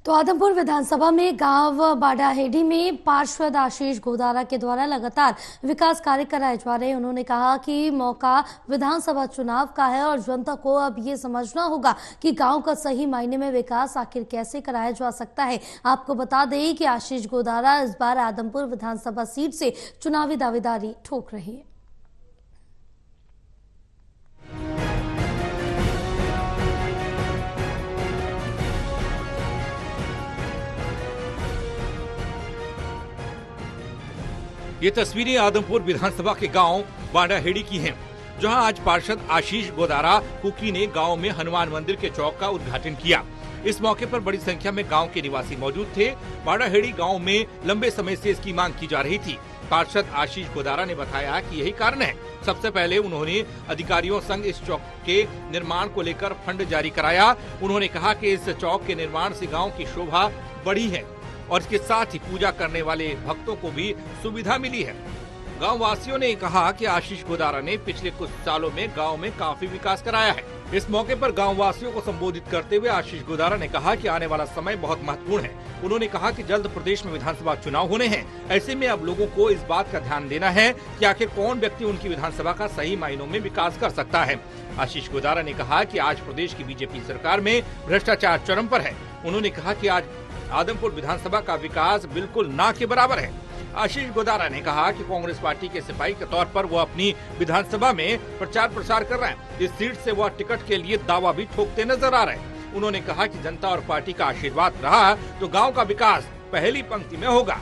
तो आदमपुर विधानसभा में गांव बाडाहेड़ी में पार्षद आशीष गोदारा के द्वारा लगातार विकास कार्य कराए जा रहे हैं। उन्होंने कहा कि मौका विधानसभा चुनाव का है और जनता को अब ये समझना होगा कि गांव का सही मायने में विकास आखिर कैसे कराया जा सकता है। आपको बता दें कि आशीष गोदारा इस बार आदमपुर विधानसभा सीट से चुनावी दावेदारी ठोक रही है। ये तस्वीरें आदमपुर विधानसभा के गांव बाडाहेड़ी की हैं, जहां आज पार्षद आशीष गोदारा कुकी ने गांव में हनुमान मंदिर के चौक का उद्घाटन किया। इस मौके पर बड़ी संख्या में गांव के निवासी मौजूद थे। बाडाहेड़ी गांव में लंबे समय से इसकी मांग की जा रही थी। पार्षद आशीष गोदारा ने बताया कि यही कारण है। सबसे पहले उन्होंने अधिकारियों संग इस चौक के निर्माण को लेकर फंड जारी कराया। उन्होंने कहा कि इस चौक के निर्माण से गाँव की शोभा बढ़ी है और इसके साथ ही पूजा करने वाले भक्तों को भी सुविधा मिली है। गांव वासियों ने कहा कि आशीष गोदारा ने पिछले कुछ सालों में गांव में काफी विकास कराया है। इस मौके पर गांव वासियों को संबोधित करते हुए आशीष गोदारा ने कहा कि आने वाला समय बहुत महत्वपूर्ण है। उन्होंने कहा कि जल्द प्रदेश में विधानसभा चुनाव होने हैं। ऐसे में अब लोगों को इस बात का ध्यान देना है कि आखिर कौन व्यक्ति उनकी विधानसभा का सही मायनों में विकास कर सकता है। आशीष गोदारा ने कहा कि आज प्रदेश की बीजेपी सरकार में भ्रष्टाचार चरम पर है। उन्होंने कहा कि आज आदमपुर विधानसभा का विकास बिल्कुल ना के बराबर है। आशीष गोदारा ने कहा कि कांग्रेस पार्टी के सिपाही के तौर पर वो अपनी विधानसभा में प्रचार प्रसार कर रहे हैं। इस सीट से वो टिकट के लिए दावा भी ठोकते नजर आ रहे हैं। उन्होंने कहा कि जनता और पार्टी का आशीर्वाद रहा तो गांव का विकास पहली पंक्ति में होगा।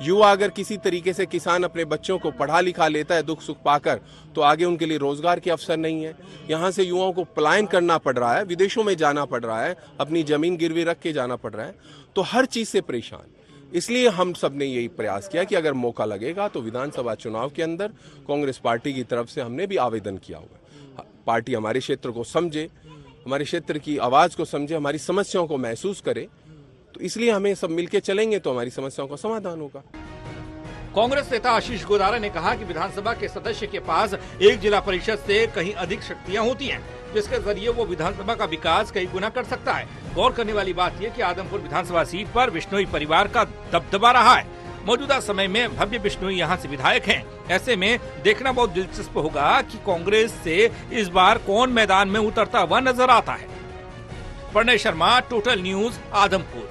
युवा अगर किसी तरीके से किसान अपने बच्चों को पढ़ा लिखा लेता है दुख सुख पाकर, तो आगे उनके लिए रोजगार के अवसर नहीं है। यहाँ से युवाओं को पलायन करना पड़ रहा है, विदेशों में जाना पड़ रहा है, अपनी जमीन गिरवी रख के जाना पड़ रहा है, तो हर चीज से परेशान। इसलिए हम सब ने यही प्रयास किया कि अगर मौका लगेगा तो विधानसभा चुनाव के अंदर कांग्रेस पार्टी की तरफ से हमने भी आवेदन किया हुआ। पार्टी हमारे क्षेत्र को समझे, हमारे क्षेत्र की आवाज को समझे, हमारी समस्याओं को महसूस करे, तो इसलिए हमें सब मिलके चलेंगे तो हमारी समस्याओं का समाधान होगा। कांग्रेस नेता आशीष गोदारा ने कहा कि विधानसभा के सदस्य के पास एक जिला परिषद से कहीं अधिक शक्तियां होती हैं, जिसके जरिए वो विधानसभा का विकास कई गुना कर सकता है। गौर करने वाली बात यह कि आदमपुर विधानसभा सीट पर बिश्नोई परिवार का दबदबा रहा है। मौजूदा समय में भव्य बिश्नोई यहाँ से विधायक हैं। ऐसे में देखना बहुत दिलचस्प होगा कि कांग्रेस से इस बार कौन मैदान में उतरता हुआ नजर आता है। Pranay Sharma, total news, Adampur.